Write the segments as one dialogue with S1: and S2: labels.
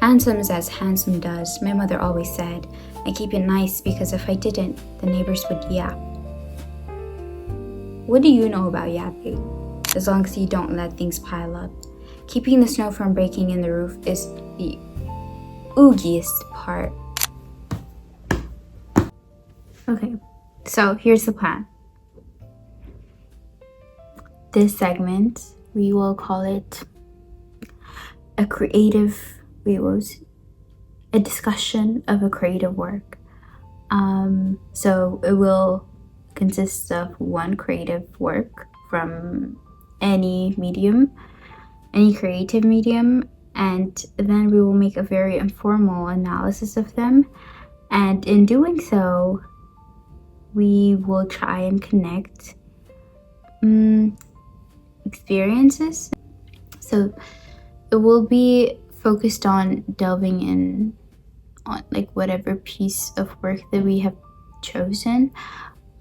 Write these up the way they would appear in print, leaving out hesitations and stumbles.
S1: Handsome's as handsome does, my mother always said. I keep it nice because if I didn't, the neighbors would yap. What do you know about yapping? As long as you don't let things pile up. Keeping the snow from breaking in the roof is the oogiest part. Okay, so here's the plan. This segment, we will call it a discussion of a creative work. So it will consist of one creative work from any medium, any creative medium, and then we will make a very informal analysis of them. And in doing so, we will try and connect experiences. So it will be focused on delving in on like whatever piece of work that we have chosen,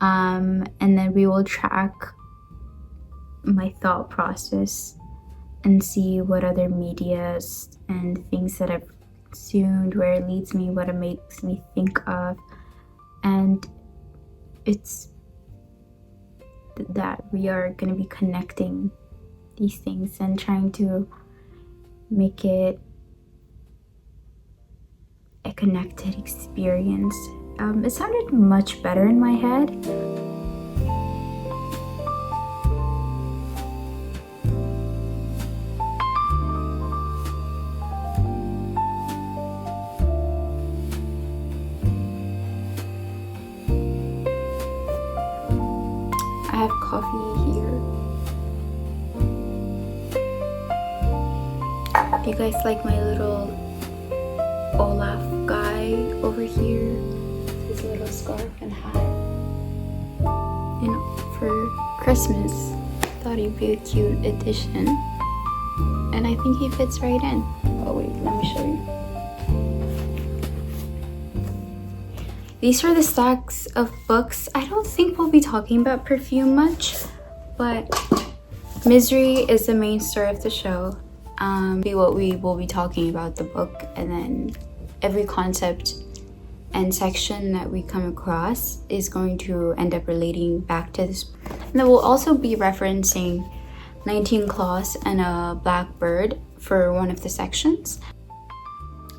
S1: and then we will track my thought process and see what other medias and things that I've consumed, where it leads me, what it makes me think of. And it's that we are going to be connecting these things and trying to make it a connected experience. It sounded much better in my head. I have coffee here. Do you guys like my little Olaf guy over here? His little scarf and hat. And for Christmas, thought he'd be a cute addition. And I think he fits right in. Oh wait, let me show you. These are the stacks of books. I don't think we'll be talking about perfume much, but Misery is the main story of the show. Be what we will be talking about the book, and then every concept and section that we come across is going to end up relating back to this. And then we'll also be referencing 19 Claws and a Blackbird for one of the sections.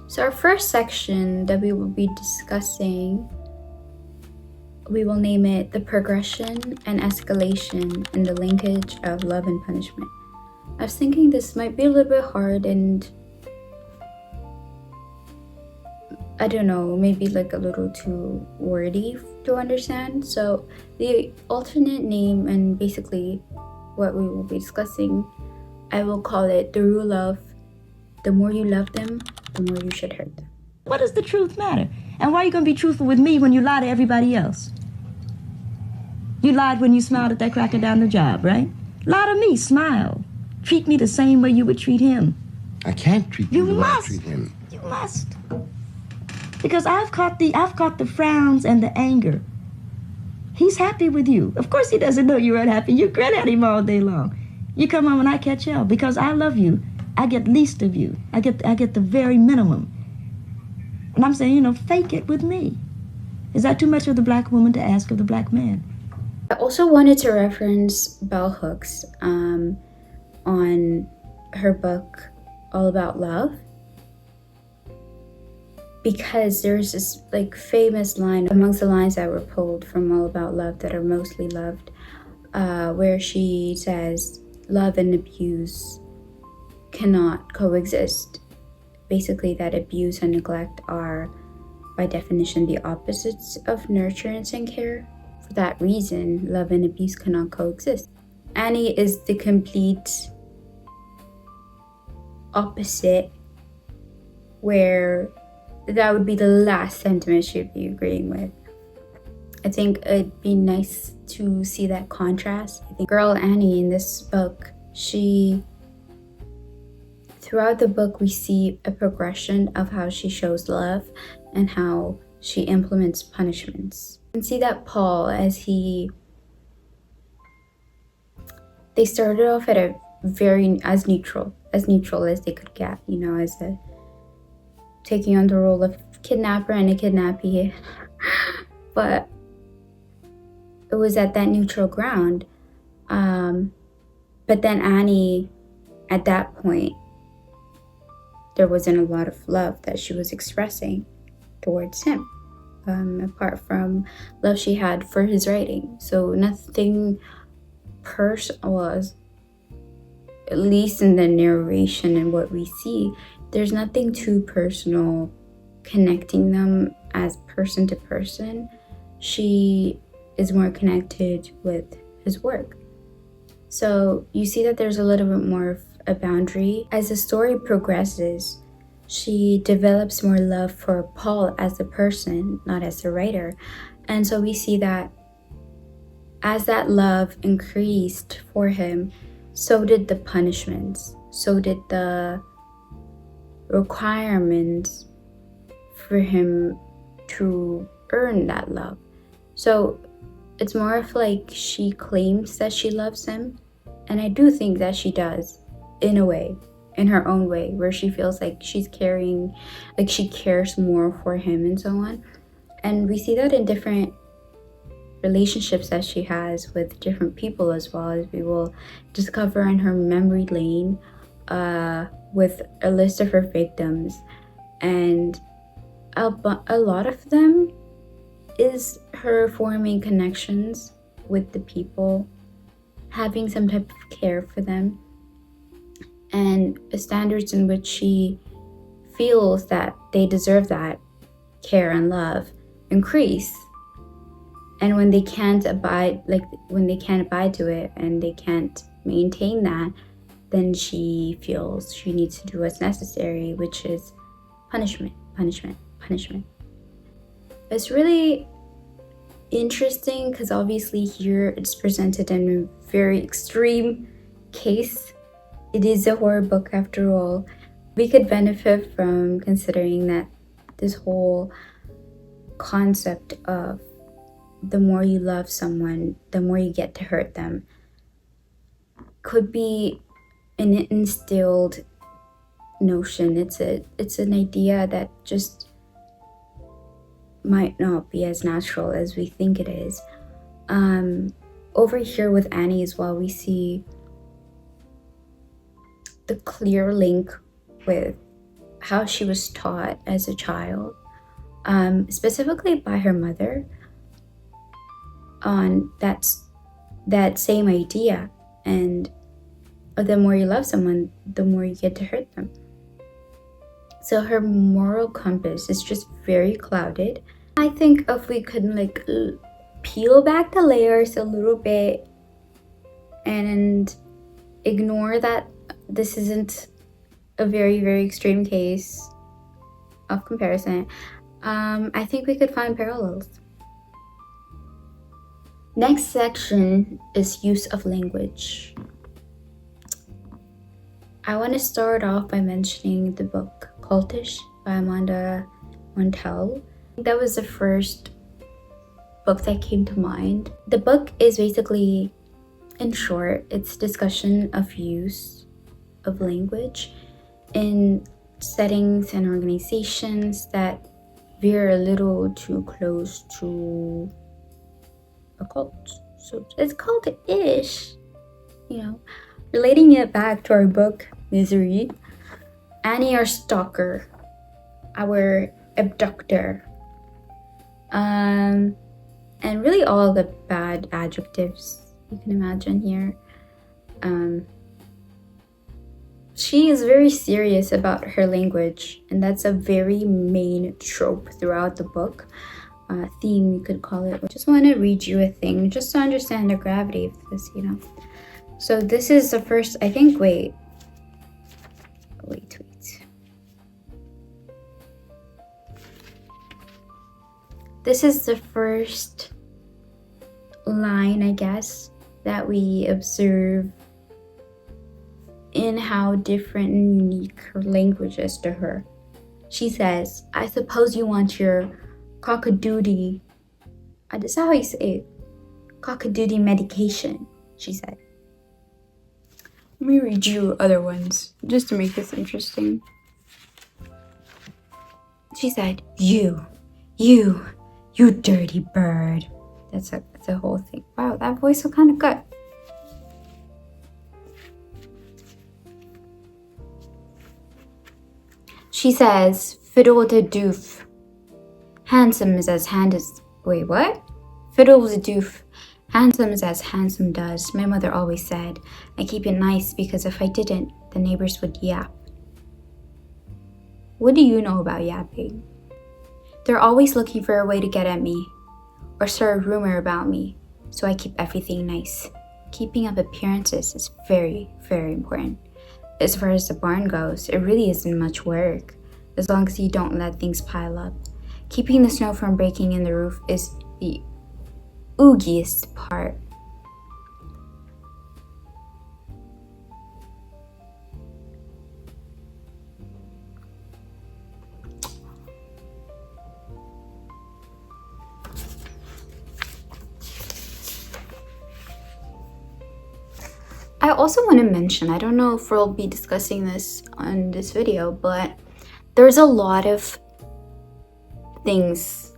S1: So our first section that we will be discussing, we will name it The Progression and Escalation in the Linkage of Love and Punishment. I was thinking this might be a little bit hard and I don't know, maybe like a little too wordy to understand. So the alternate name and basically what we will be discussing, I will call it the rule of the more you love them, the more you should hurt them.
S2: What does the truth matter? And why are you going to be truthful with me when you lie to everybody else? You lied when you smiled at that cracker down the job, right? Lie to me, smile. Treat me the same way you would treat him.
S3: I can't treat you the way I
S2: must.
S3: treat him.
S2: You must. Because I've caught the frowns and the anger. He's happy with you. Of course he doesn't know you're unhappy. You grin at him all day long. You come home and I catch hell. Because I love you, I get least of you. I get the very minimum. And I'm saying, fake it with me. Is that too much of the black woman to ask of the black man?
S1: I also wanted to reference Bell Hooks on her book All About Love, because there's this like famous line amongst the lines that were pulled from All About Love that are mostly loved, where she says love and abuse cannot coexist. Basically that abuse and neglect are by definition the opposites of nurturance and care. For that reason, love and abuse cannot coexist. Annie is the complete opposite, where that would be the last sentiment she'd be agreeing with. I think it'd be nice to see that contrast. I think girl Annie in this book, throughout the book we see a progression of how she shows love and how she implements punishments. You can see that Paul, they started off at a very as neutral as they could get, as a taking on the role of kidnapper and a kidnappee. But it was at that neutral ground. But then Annie, at that point, there wasn't a lot of love that she was expressing towards him, apart from love she had for his writing. So nothing personal was, at least in the narration and what we see, there's nothing too personal connecting them as person to person. She is more connected with his work. So you see that there's a little bit more of a boundary. As the story progresses, she develops more love for Paul as a person, not as a writer. And so we see that as that love increased for him, so did the punishments, so did the requirements for him to earn that love. So it's more of like she claims that she loves him, and I do think that she does, in a way, in her own way, where she feels like she's caring, like she cares more for him and so on. And we see that in different relationships that she has with different people, as well, as we will discover in her memory lane with a list of her victims. And a lot of them is her forming connections with the people, having some type of care for them, and the standards in which she feels that they deserve that care and love increase. And when they can't abide, to it and they can't maintain that, then she feels she needs to do what's necessary, which is punishment. It's really interesting because obviously here it's presented in a very extreme case. It is a horror book after all. We could benefit from considering that this whole concept of the more you love someone, the more you get to hurt them could be an instilled notion. It's an idea that just might not be as natural as we think it is. Over here with Annie as well, we see the clear link with how she was taught as a child, specifically by her mother, on that same idea. And the more you love someone, the more you get to hurt them. So her moral compass is just very clouded. I think if we could peel back the layers a little bit and ignore that this isn't a very, very extreme case of comparison, I think we could find parallels. Next section is use of language. I want to start off by mentioning the book Cultish by Amanda Montell. That was the first book that came to mind. The book is basically, in short, it's discussion of use of language in settings and organizations that veer a little too close to a cult. So it's cult-ish, Relating it back to our book, Misery, Annie, our stalker, our abductor, and really all the bad adjectives you can imagine here. She is very serious about her language, and that's a very main trope throughout the book. Theme, you could call it. I just want to read you a thing just to understand the gravity of this, So this is the first, I think, wait. This is the first line, I guess, that we observe in how different and unique her language is to her. She says, I suppose you want your cockadoodie, that's how you say it, cockadoodie medication, she said. Let me read you other ones, just to make this interesting. She said, you dirty bird. That's a whole thing. Wow, that voice was kind of good. She says, fiddle with a doof. Handsome is as wait, what? Fiddle with a doof. Handsome is as handsome does. My mother always said. I keep it nice because if I didn't, the neighbors would yap. What do you know about yapping? They're always looking for a way to get at me or start a rumor about me, so I keep everything nice. Keeping up appearances is very, very important. As far as the barn goes, it really isn't much work, as long as you don't let things pile up. Keeping the snow from breaking in the roof is the oogiest part. I also want to mention, I don't know if we'll be discussing this on this video, but there's a lot of things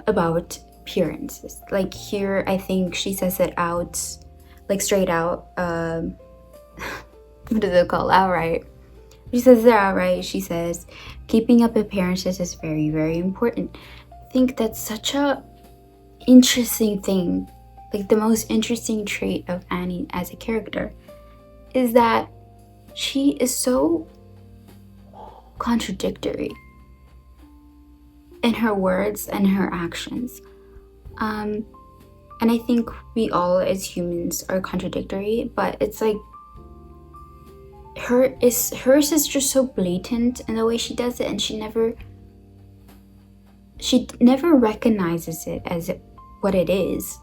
S1: about appearances. Like here, I think she says it out, like straight out, what does it call, outright. She says it outright. She says, keeping up appearances is very, very important. I think that's such a interesting thing. Like the most interesting trait of Annie as a character is that she is so contradictory in her words and her actions. And I think we all as humans are contradictory, but it's like hers is just so blatant in the way she does it, and she never recognizes it as what it is.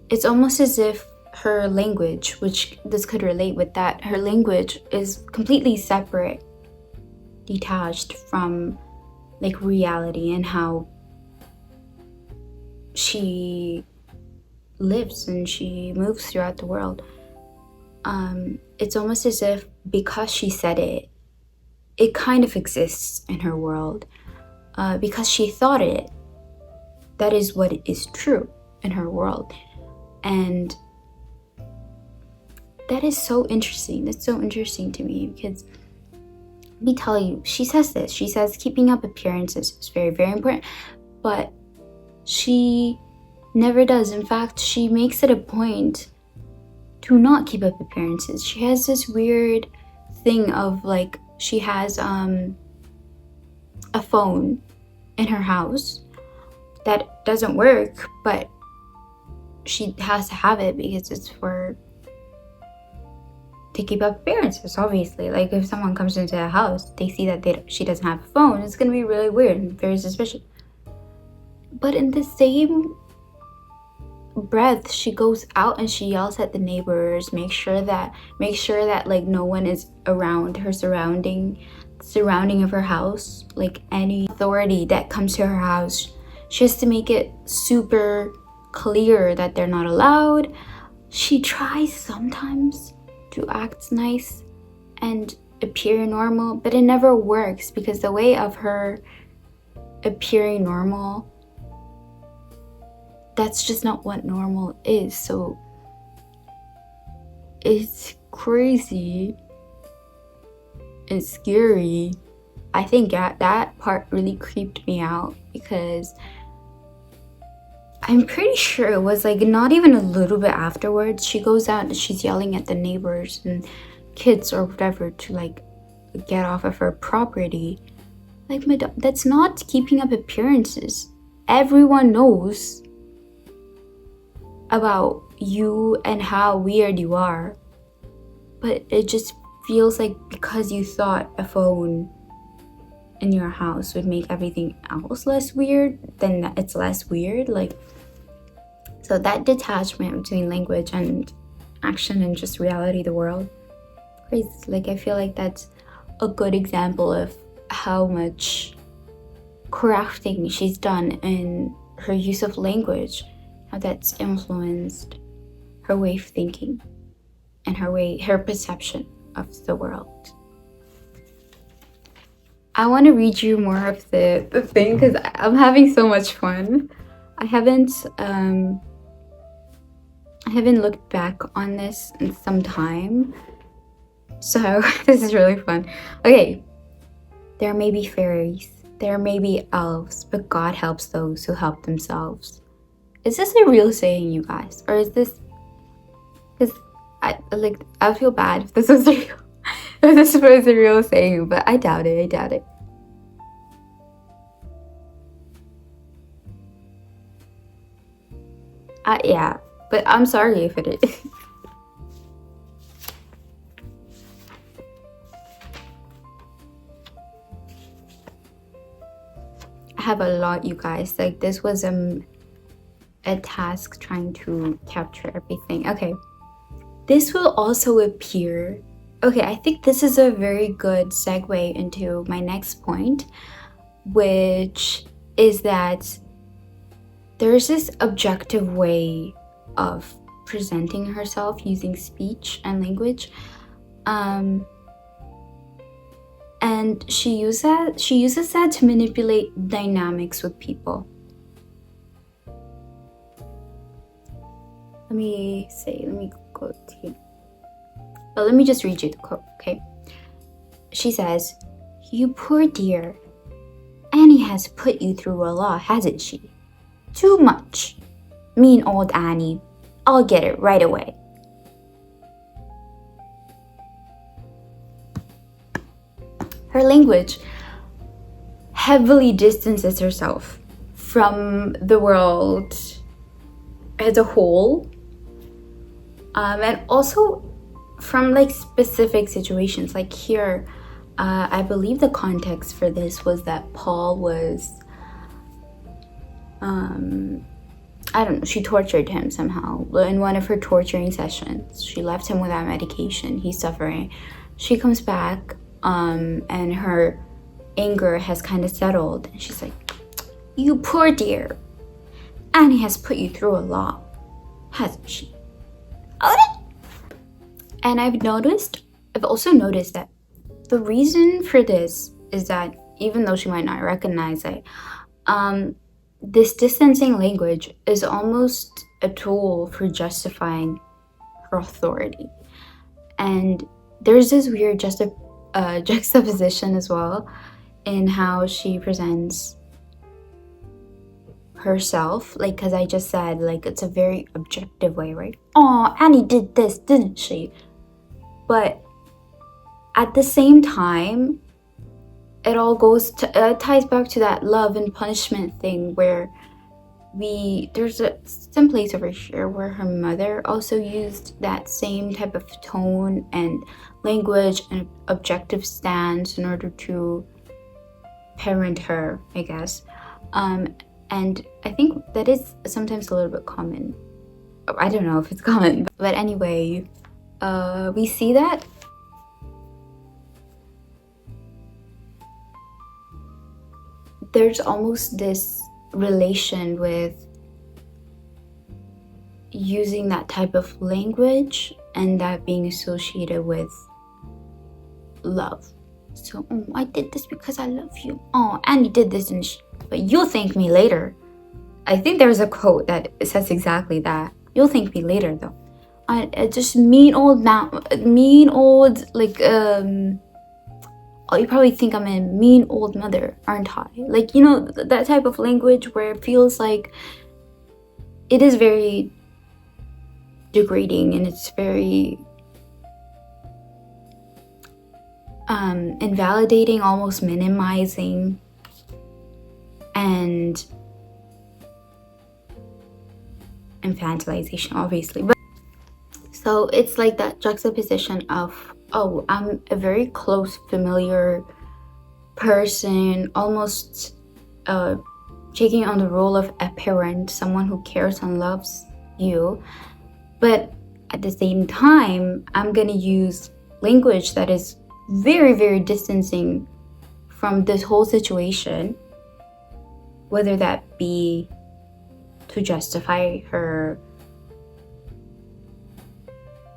S1: It's almost as if her language, which this could relate with that, her language is completely separate, detached from like reality and how she lives and she moves throughout the world. It's almost as if because she said it, it kind of exists in her world. Because she thought it, that is what is true in her world. And that is so interesting. That's so interesting to me because, let me tell you, she says this. She says keeping up appearances is very, very important, but she never does. In fact, she makes it a point to not keep up appearances. She has this weird thing of like, she has a phone in her house that doesn't work, but she has to have it because it's to keep up appearances, obviously. Like if someone comes into the house, they see that she doesn't have a phone, it's gonna be really weird and very suspicious. But in the same breath, she goes out and she yells at the neighbors, make sure that like no one is around her surrounding of her house. Like any authority that comes to her house, she has to make it super clear that they're not allowed. She tries sometimes to act nice and appear normal, but it never works because the way of her appearing normal, that's just not what normal is. So it's crazy and scary. I think that part really creeped me out because I'm pretty sure it was like not even a little bit afterwards, she goes out and she's yelling at the neighbors and kids or whatever to like get off of her property. Like, that's not keeping up appearances. Everyone knows about you and how weird you are, but it just feels like because you thought a phone in your house would make everything else less weird, then it's less weird. Like, so that detachment between language and action and just reality, the world, crazy. Like, I feel like that's a good example of how much crafting she's done in her use of language, how that's influenced her way of thinking and her perception of the world. I want to read you more of the thing because I'm having so much fun. I haven't looked back on this in some time, so this is really fun. Okay, there may be fairies, there may be elves, but God helps those who help themselves. Is this a real saying, you guys, or is this? Because I feel bad if this was real. If this was a real saying, but I doubt it. I doubt it. Yeah, but I'm sorry if it is. I have a lot, you guys. Like, this was a task trying to capture everything. Okay, this will also appear. Okay, I think this is a very good segue into my next point, which is that there's this objective way of presenting herself using speech and language, and she uses that to manipulate dynamics with people. Let me go to you. But let me just read you the quote, okay? She says, "You poor dear. Annie has put you through a lot, hasn't she? Too much. Mean old Annie. I'll get it right away." Her language heavily distances herself from the world as a whole, and also from like specific situations. Like here, I believe the context for this was that Paul was, I don't know, she tortured him somehow. In one of her torturing sessions, she left him without medication. He's suffering. She comes back, and her anger has kind of settled. And she's like, "You poor dear. Annie has put you through a lot, hasn't she?" And I've also noticed that the reason for this is that even though she might not recognize it, this distancing language is almost a tool for justifying her authority. And there's this weird juxtaposition as well in how she presents herself. Like, because I just said, like, it's a very objective way, right? "Oh, Annie did this, didn't she?" But at the same time, it all ties back to that love and punishment thing where there's some place over here where her mother also used that same type of tone and language and objective stance in order to parent her, I guess. And I think that is sometimes a little bit common. I don't know if it's common, but anyway, we see that there's almost this relation with using that type of language and that being associated with love. So, "Oh, I did this because I love you. Oh, Annie did this, but you'll thank me later." I think there's a quote that says exactly that. "You'll thank me later, though. I just mean old, like, oh, you probably think I'm a mean old mother, aren't I?" Like, you know, that type of language where it feels like it is very degrading and it's very invalidating, almost minimizing, and infantilization, obviously. But so it's like that juxtaposition of, oh, I'm a very close, familiar person, almost taking on the role of a parent, someone who cares and loves you. But at the same time, I'm gonna use language that is very, very distancing from this whole situation, whether that be to justify her.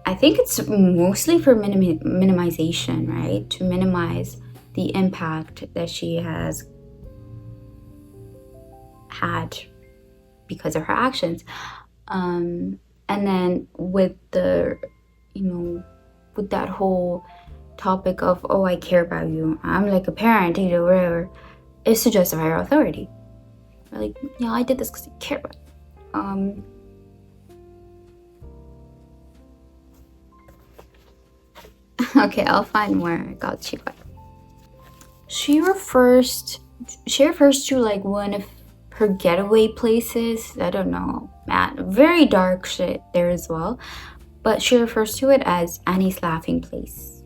S1: I think it's mostly for minimization, right? To minimize the impact that she has had because of her actions. And then with the, with that whole topic of, oh, I care about you, I'm like a parent, whatever, is to justify her authority. Like, yeah, I did this because I care about you. Okay, I'll find more. Got you. She refers to like one of her getaway places. I don't know, man, very dark shit there as well. But she refers to it as Annie's laughing place.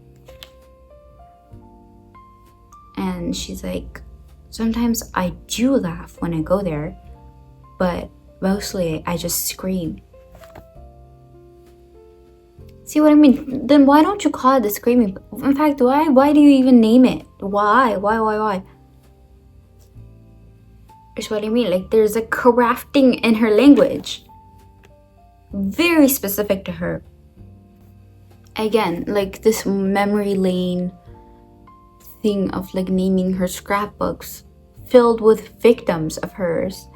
S1: And she's like, sometimes I do laugh when I go there, but mostly I just scream. See what I mean? Then why don't you call it the screaming? In fact, why do you even name it? Why? Is what I mean. Like, there's a crafting in her language. Very specific to her. Again, like this memory lane thing of like naming her scrapbooks filled with victims of hers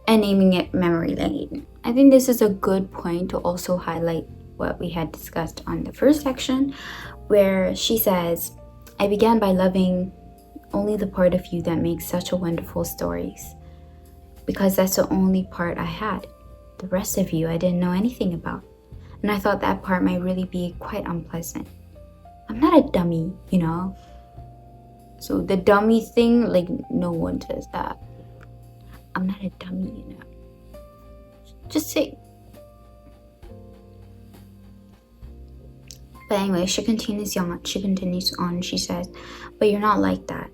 S1: and naming it memory lane. I think this is a good point to also highlight what we had discussed on the first section, where she says, I began by loving only the part of you that makes such a wonderful stories, because that's the only part I had. The rest of you I didn't know anything about, and I thought that part might really be quite unpleasant. I'm not a dummy, So the dummy thing, like, no one says that. I'm not a dummy, Just say. But anyway, she continues on. She says, but you're not like that.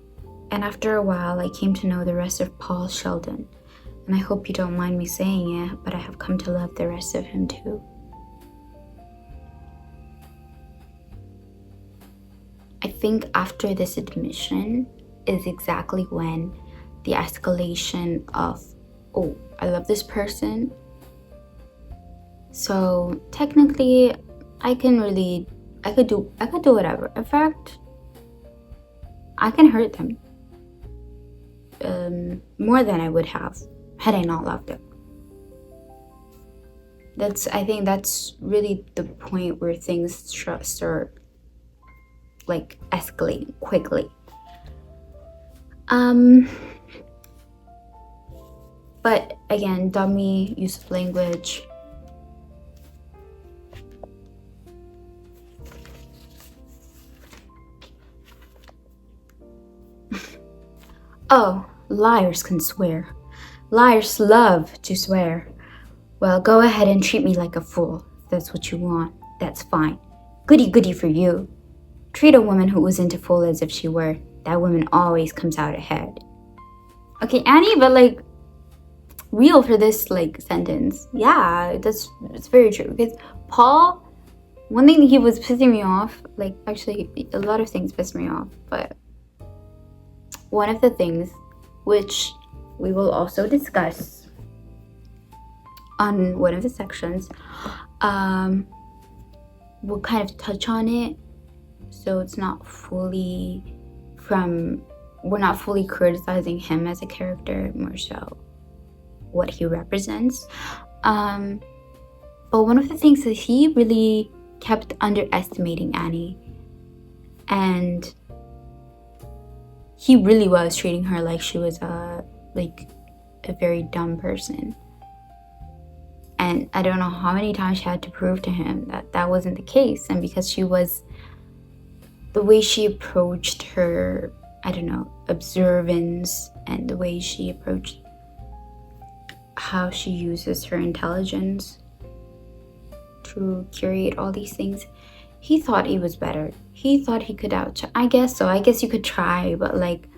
S1: And after a while, I came to know the rest of Paul Sheldon. And I hope you don't mind me saying it, but I have come to love the rest of him too. I think after this admission is exactly when the escalation of, oh, I love this person, so technically I could do whatever. In fact, I can hurt them more than I would have had I not loved them. I think that's really the point where things start like escalating quickly. But again, dummy use of language. Oh, liars can swear. Liars love to swear. Well, go ahead and treat me like a fool. If that's what you want, that's fine. Goody for you. Treat a woman who isn't a fool as if she were. That woman always comes out ahead. Okay, Annie, but like, real for this like sentence. Yeah, it's very true. Because Paul, one thing he was pissing me off, like actually a lot of things pissed me off, but one of the things which we will also discuss on one of the sections, we'll kind of touch on it, so it's not fully we're not fully criticizing him as a character, more so what he represents. But one of the things is he really kept underestimating Annie, and he really was treating her like she was a very dumb person. And I don't know how many times she had to prove to him that that wasn't the case. And because she was, the way she approached her, I don't know, observance, and the way she approached how she uses her intelligence to curate all these things, he thought he was better. He thought he could I guess so. I guess you could try, but like,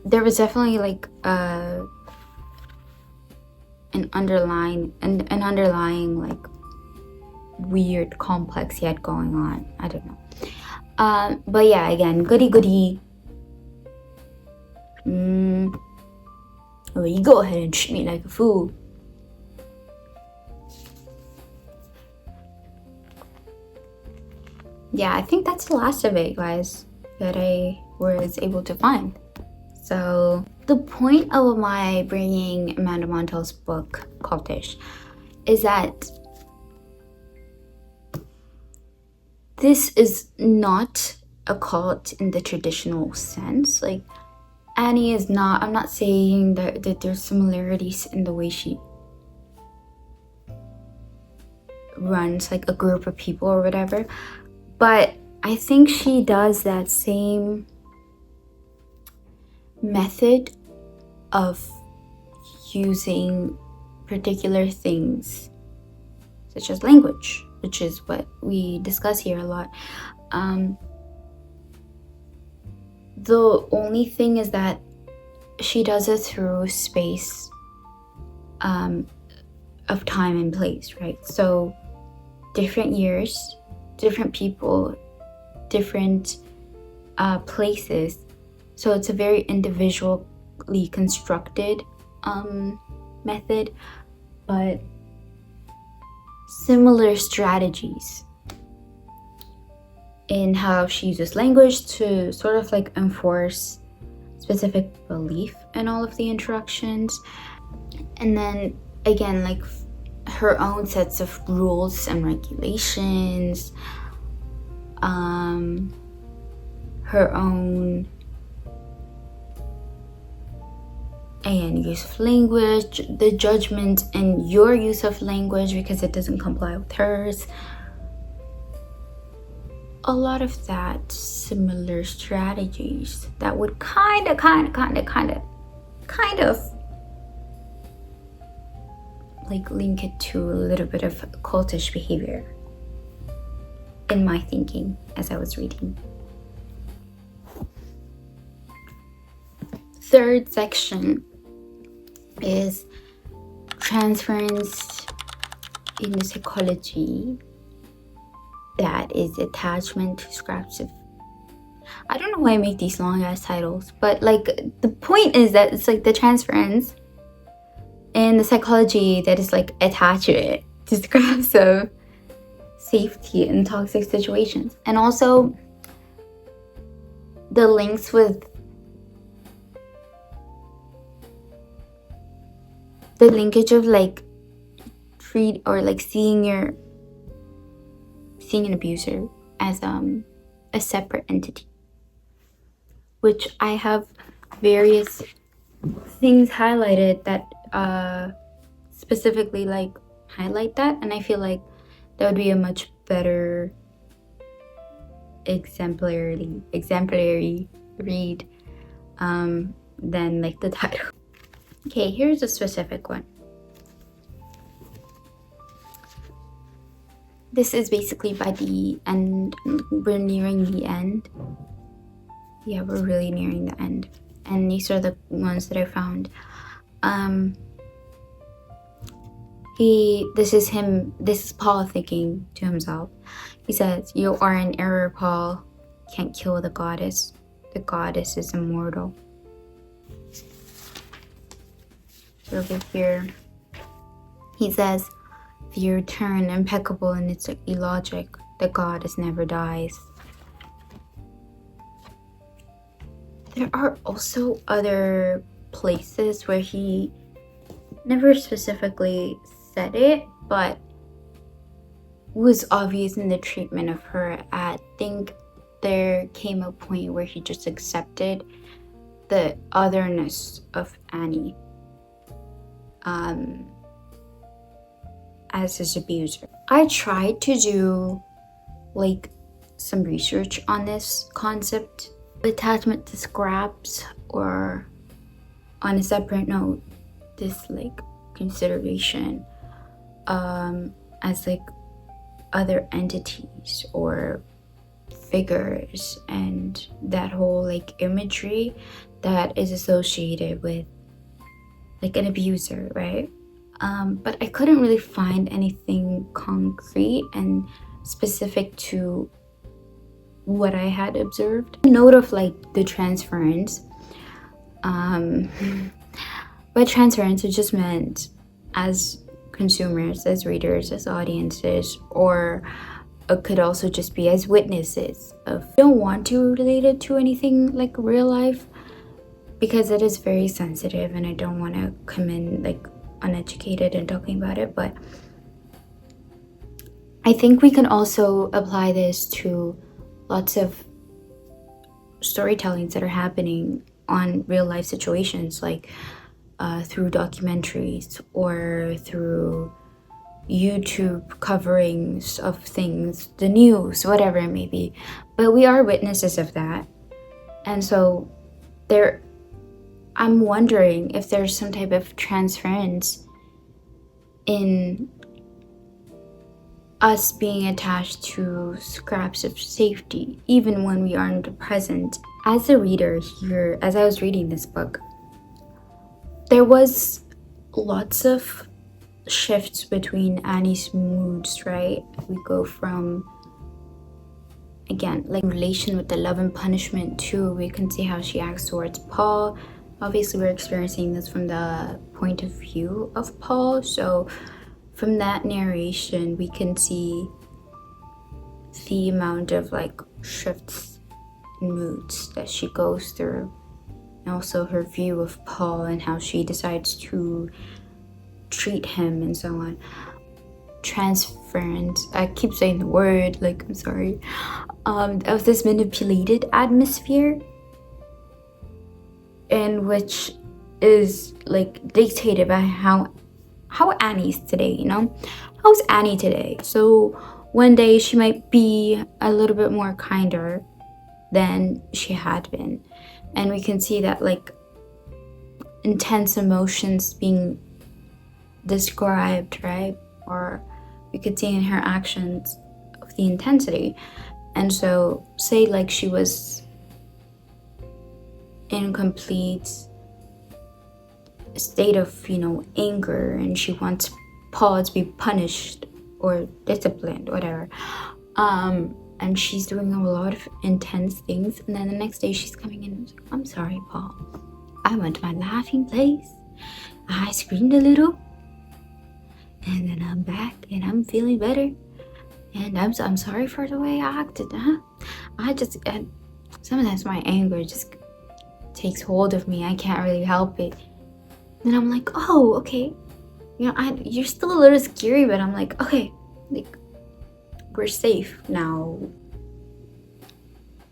S1: there was definitely like an underlying like weird complex he had going on. I don't know. But yeah, again, goody. Well, you go ahead and treat me like a fool. yeah, I think that's the last of it, guys, that I was able to find. So the point of my bringing Amanda Montell's book, Cultish, is that this is not a cult in the traditional sense. Like, Annie is not, I'm not saying that there's similarities in the way she runs like a group of people or whatever, but I think she does that same method of using particular things, such as language, which is what we discuss here a lot. The only thing is that she does it through space of time and place, right? So different years, different people, different places. So it's a very individually constructed method, but similar strategies in how she uses language to sort of like enforce specific belief in all of the interactions. And then again, like her own sets of rules and regulations, her own and use of language, the judgment in your use of language because it doesn't comply with hers. A lot of that similar strategies that would kind of like link it to a little bit of cultish behavior in my thinking as I was reading. Third section is transference in the psychology, that is attachment to scraps of, I don't know why I make these long ass titles, but like the point is that it's like the transference and the psychology that is like attachment to scraps of safety in toxic situations, and also the links with the linkage of like treat or like seeing an abuser as a separate entity, which I have various things highlighted that specifically like highlight that, and I feel like that would be a much better exemplary read than like the title. Okay, here's a specific one. This is basically by the end. We're nearing the end. Yeah, we're really nearing the end. And these are the ones that I found. This is Paul thinking to himself. He says, "You are in error, Paul. Can't kill the goddess. The goddess is immortal." Over here, he says, "The return impeccable in its illogic. The goddess never dies." There are also other places where he never specifically said it, but was obvious in the treatment of her. I think there came a point where he just accepted the otherness of Annie as his abuser. I tried to do like some research on this concept, attachment to scraps, or on a separate note, this like consideration as like other entities or figures and that whole like imagery that is associated with like an abuser, right? But I couldn't really find anything concrete and specific to what I had observed. Note of like the transference. By transference, it just meant as consumers, as readers, as audiences, or it could also just be as witnesses of. I don't want to relate it to anything like real life because it is very sensitive and I don't want to come in like uneducated and talking about it, but I think we can also apply this to lots of storytellings that are happening on real life situations, like through documentaries or through YouTube coverings of things, the news, whatever it may be. But we are witnesses of that. And so I'm wondering if there's some type of transference in us being attached to scraps of safety, even when we aren't present. As a reader here, as I was reading this book, there was lots of shifts between Annie's moods, right? We go from, again, like relation with the love and punishment too. We can see how she acts towards Paul. Obviously, we're experiencing this from the point of view of Paul. So from that narration, we can see the amount of like shifts in moods that she goes through. And also her view of Paul and how she decides to treat him and so on. Transference, I keep saying the word, like, I'm sorry, of this manipulated atmosphere, in which is like dictated by how Annie's today, you know? How's Annie today? So one day she might be a little bit more kinder than she had been. And we can see that like intense emotions being described, right? Or we could see in her actions of the intensity. And so say like she was in complete state of, you know, anger, and she wants Paul to be punished or disciplined, whatever. And she's doing a lot of intense things, and then the next day she's coming in and like, I'm sorry, Paul. I went to my laughing place. I screamed a little, and then I'm back and I'm feeling better. And I'm sorry for the way I acted, huh? Sometimes my anger just takes hold of me. I can't really help it. And I'm like, oh, okay. You know, you're still a little scary, but I'm like, okay, like, we're safe now.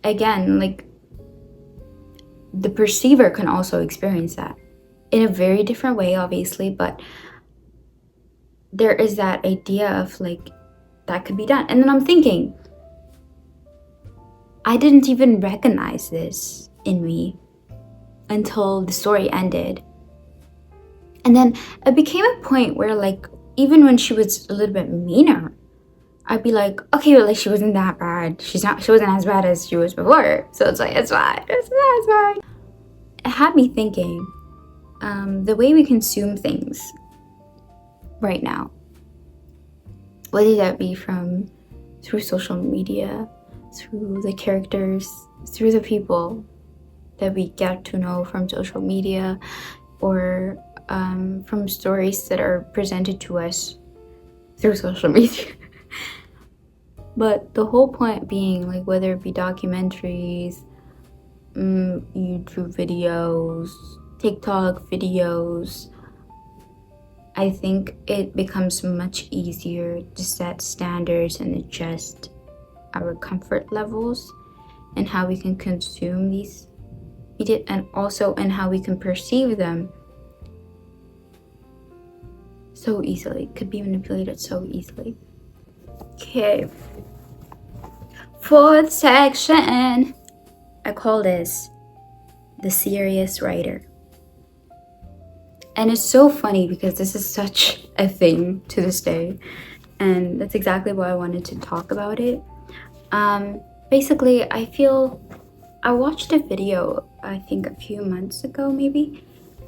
S1: Again, like, the perceiver can also experience that in a very different way, obviously, but there is that idea of like, that could be done. And then I'm thinking, I didn't even recognize this in me until the story ended. And then it became a point where like, even when she was a little bit meaner, I'd be like, okay, well, like, she wasn't that bad. She wasn't as bad as she was before. So it's like, it's fine. It's fine. It had me thinking, the way we consume things right now, whether that be through social media, through the characters, through the people that we get to know from social media, or from stories that are presented to us through social media. But the whole point being, like, whether it be documentaries, YouTube videos, TikTok videos, I think it becomes much easier to set standards and adjust our comfort levels and how we can consume these media, and also in how we can perceive them so easily. It could be manipulated so easily. Okay. Fourth section. I call this the serious writer. And it's so funny because this is such a thing to this day. And that's exactly why I wanted to talk about it. Basically, I watched a video, I think a few months ago maybe,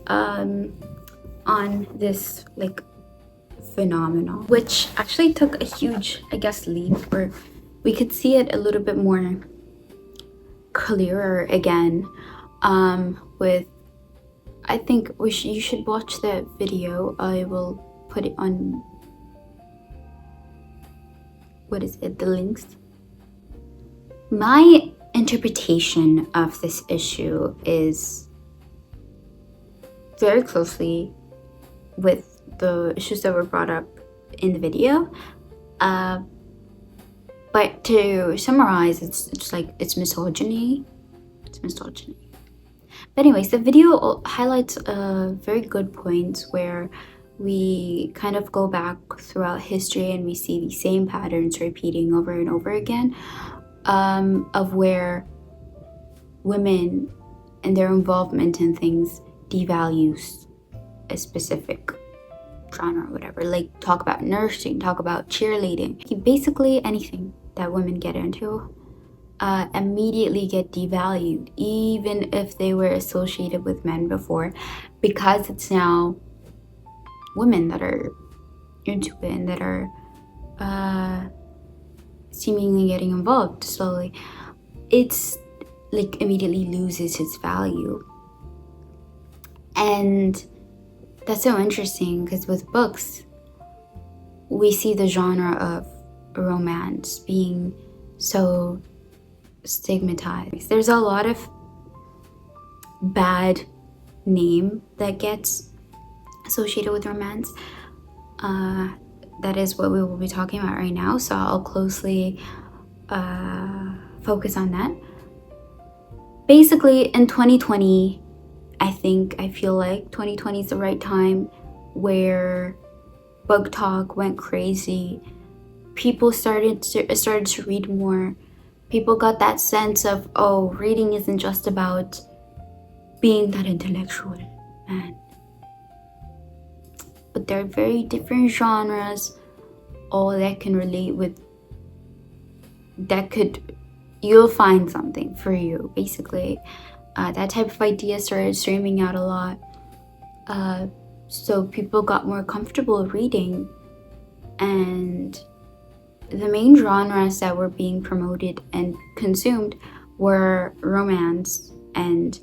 S1: on this like phenomenon, which actually took a huge, I guess, leap, where we could see it a little bit more clearer again, with, I think you should watch that video. I will put it on the links. My interpretation of this issue is very closely with the issues that were brought up in the video. But to summarize, it's misogyny. It's misogyny. But anyways, the video highlights very good points where we kind of go back throughout history and we see the same patterns repeating over and over again, of where women and their involvement in things devalues a specific genre or whatever. Like, talk about nursing, talk about cheerleading, basically anything that women get into immediately get devalued, even if they were associated with men before, because it's now women that are into it and that are seemingly getting involved slowly. It's like immediately loses its value. And that's so interesting because with books, we see the genre of romance being so stigmatized. There's a lot of bad name that gets associated with romance. That is what we will be talking about right now, so I'll closely focus on that. Basically, in 2020, I feel like 2020 is the right time where book talk went crazy. People started to read more. People got that sense of, oh, reading isn't just about being that intellectual man. But there are very different genres, all that can relate with, you'll find something for you, basically. That type of idea started streaming out a lot. So people got more comfortable reading, and the main genres that were being promoted and consumed were romance and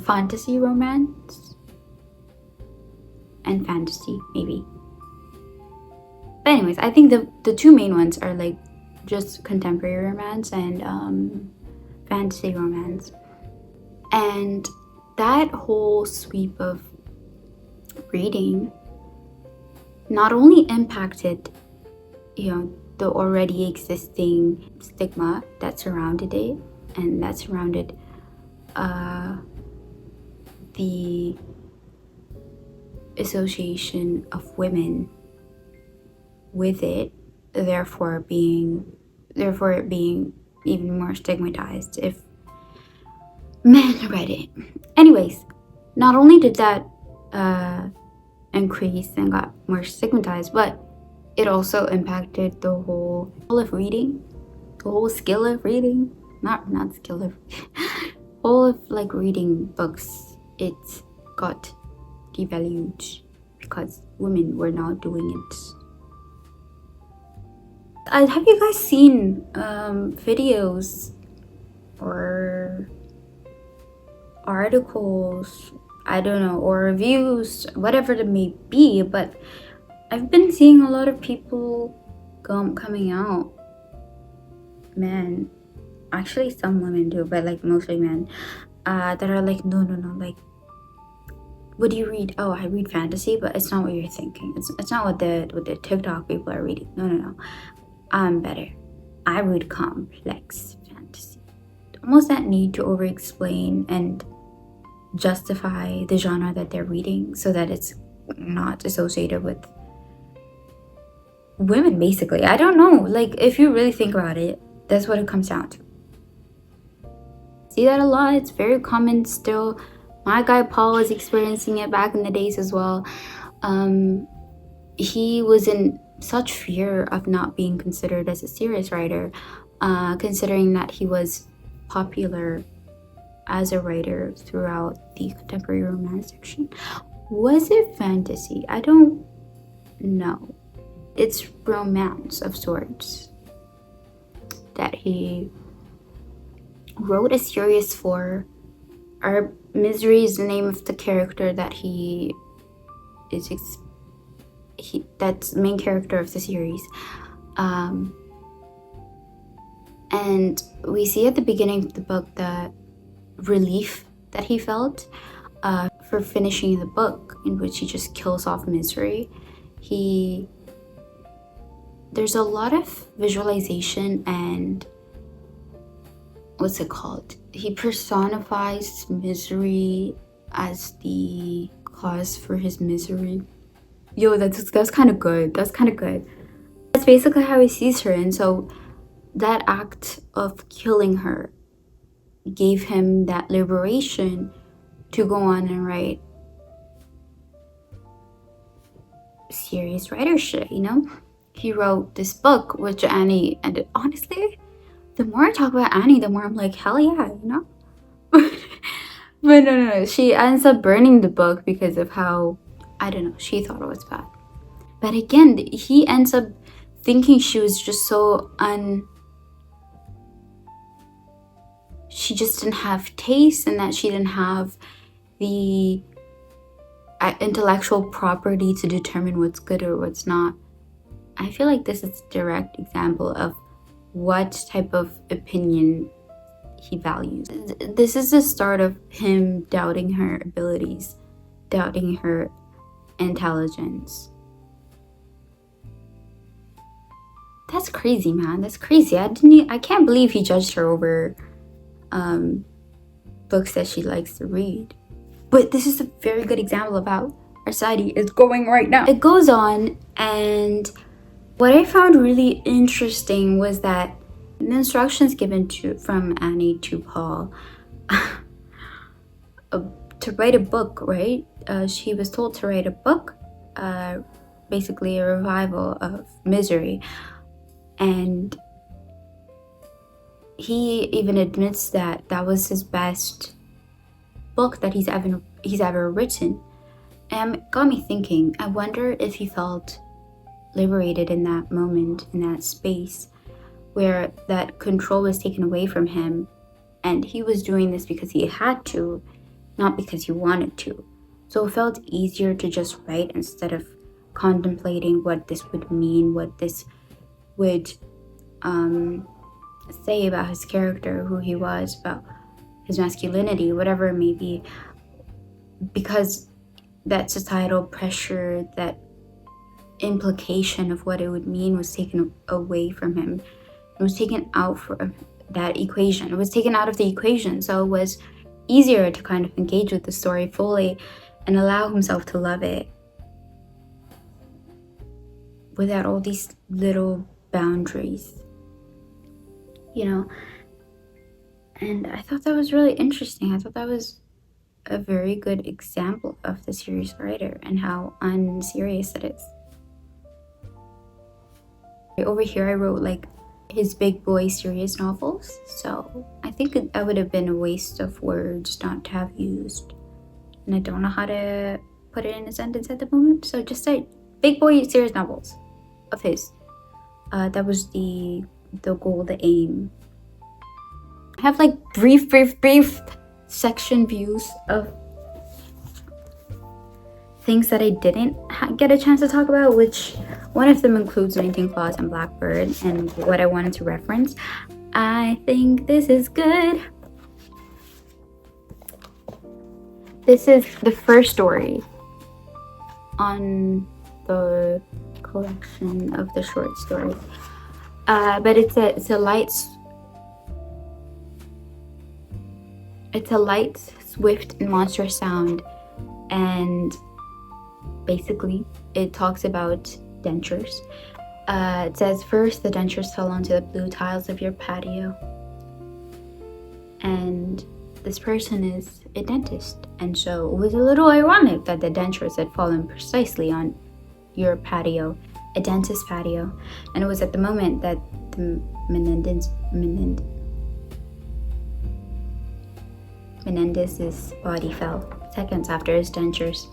S1: fantasy romance and fantasy, maybe. But anyways, I think the two main ones are like just contemporary romance and fantasy romance. And that whole sweep of reading not only impacted, the already existing stigma that surrounded it and that surrounded the association of women with it, therefore it being even more stigmatized if men read it. Anyways, not only did that increase and got more stigmatized, but it also impacted the whole of reading, the whole skill of reading, not skill of whole of like reading books. It got devalued because women were not doing it. Have you guys seen videos or articles, I don't know, or reviews, whatever it may be, but I've been seeing a lot of people coming out, men, actually some women too, but like mostly men, that are like, no, like, what do you read? Oh, I read fantasy, but it's not what you're thinking. It's not what the TikTok people are reading. No. I'm better. I read complex fantasy. Almost that need to over-explain and justify the genre that they're reading so that it's not associated with women, basically. I don't know. Like, if you really think about it, that's what it comes down to. See that a lot. It's very common still. My guy Paul was experiencing it back in the days as well. He was in such fear of not being considered as a serious writer, considering that he was popular as a writer throughout the contemporary romance section. Was it fantasy? I don't know. It's romance of sorts that he wrote a series for. Our Misery is the name of the character that he is that's the main character of the series. And we see at the beginning of the book the relief that he felt for finishing the book, in which he just kills off Misery. There's a lot of visualization and what's it called? He personifies Misery as the cause for his misery. Yo, that's kind of good. That's kind of good. That's basically how he sees her, and so that act of killing her gave him that liberation to go on and write serious writer shit, you know? He wrote this book, which Annie, and honestly, the more I talk about Annie, the more I'm like, hell yeah, you know? But no, she ends up burning the book because of how, I don't know, she thought it was bad. But again, he ends up thinking she was just so she just didn't have taste, and that she didn't have the intellectual property to determine what's good or what's not. I feel like this is a direct example of what type of opinion he values. This is the start of him doubting her abilities, doubting her intelligence. That's crazy, man. That's crazy. I can't believe he judged her over books that she likes to read. But this is a very good example of how our society is going right now. It goes on, and what I found really interesting was that the instructions given from Annie to Paul to write a book, right? She was told to write a book, basically a revival of Misery. And he even admits that that was his best book that he's ever written. And it got me thinking, I wonder if he felt liberated in that moment, in that space, where that control was taken away from him, and he was doing this because he had to, not because he wanted to. So it felt easier to just write instead of contemplating what this would mean, what this would say about his character, who he was, about his masculinity, whatever it may be, because that societal pressure, that implication of what it would mean was taken away from him. It was taken out for that equation. It was taken out of the equation, so it was easier to kind of engage with the story fully and allow himself to love it without all these little boundaries, you know? And I thought that was really interesting. I thought that was a very good example of the serious writer and how unserious it is. Over here I wrote like his big boy serious novels, so I think that would have been a waste of words not to have used, and I don't know how to put it in a sentence at the moment, so just say big boy serious novels of his. That was the goal, the aim. I have like brief section views of things that I didn't get a chance to talk about, which one of them includes 19 Claws and Blackbird and what I wanted to reference. I think this is good. This is the first story on the collection of the short stories. But it's a light, swift, and monstrous sound, and basically it talks about dentures. It says, first the dentures fell onto the blue tiles of your patio, and this person is a dentist, and so it was a little ironic that the dentures had fallen precisely on your patio, a dentist patio, and it was at the moment that the Menendez's body fell, seconds after his dentures.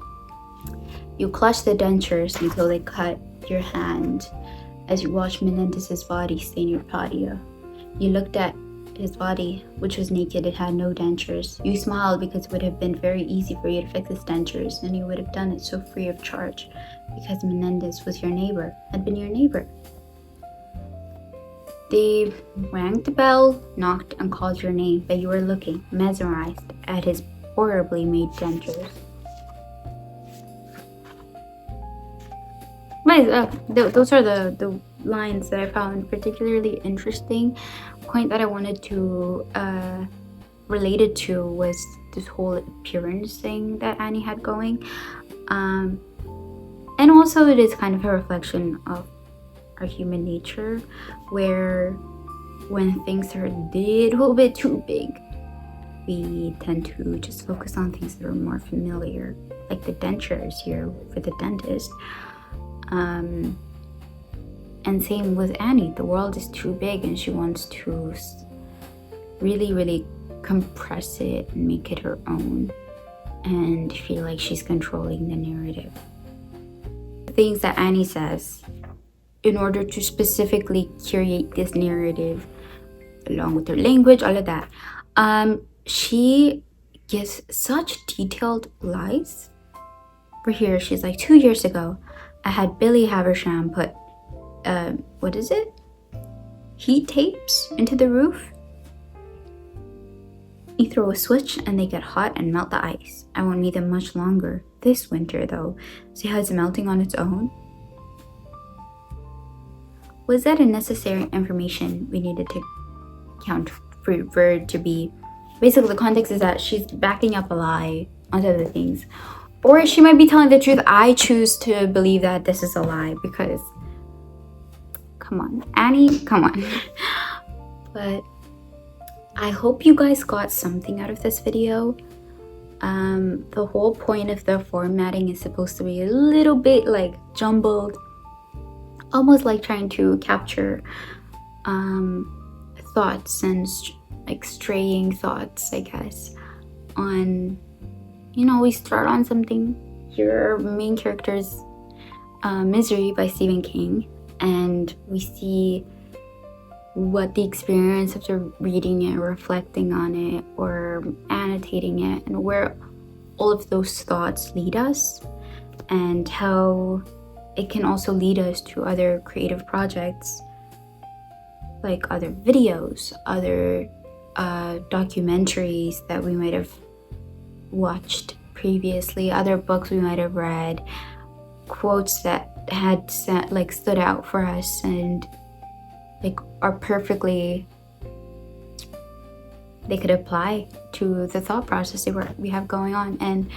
S1: You clutched the dentures until they cut your hand as you watched Menendez's body stain your patio. You looked at his body, which was naked. It had no dentures. You smiled because it would have been very easy for you to fix his dentures, and you would have done it so free of charge because Menendez was your neighbor, had been your neighbor. Dave rang the bell, knocked, and called your name, but you were looking, mesmerized, at his horribly made dentures. Those are the lines that I found particularly interesting. Point that I wanted to relate it to was this whole appearance thing that Annie had going. And also it is kind of a reflection of our human nature, where when things are a little bit too big, we tend to just focus on things that are more familiar, like the dentures here for the dentist. And same with Annie. The world is too big and she wants to really compress it and make it her own and feel like she's controlling the narrative. The things that Annie says in order to specifically curate this narrative, along with her language, all of that, she gives such detailed lies. For here, she's like, 2 years ago, I had Billy Haversham put, what is it? Heat tapes into the roof. You throw a switch and they get hot and melt the ice. I won't need them much longer. This winter, though, see how it's melting on its own? Was that a necessary information we needed to count for it to be? Basically, the context is that she's backing up a lie onto other things. Or she might be telling the truth. I choose to believe that this is a lie because, come on, Annie, come on. But I hope you guys got something out of this video. The whole point of the formatting is supposed to be a little bit like jumbled, almost like trying to capture thoughts and like straying thoughts, I guess, on, you know, we start on something. Here, our main character's Misery by Stephen King, and we see what the experience after reading it, reflecting on it, or annotating it, and where all of those thoughts lead us, and how it can also lead us to other creative projects, like other videos, other documentaries that we might have watched previously, other books we might have read, quotes that had stood out for us and like are perfectly, they could apply to the thought process we have going on. And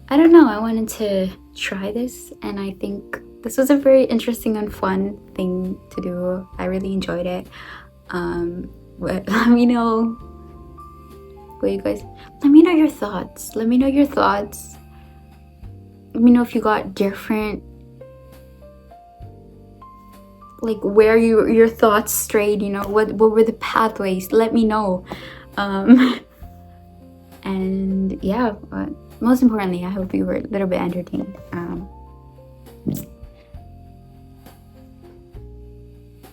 S1: I don't know, I wanted to try this, and I think this was a very interesting and fun thing to do. I really enjoyed it. But let me know what you guys, let me know your thoughts. Let me know your thoughts. Let me know if you got different, like where your thoughts strayed, you know, what were the pathways. Let me know. And yeah, but most importantly, I hope you were a little bit entertained.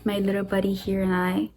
S1: My little buddy here and I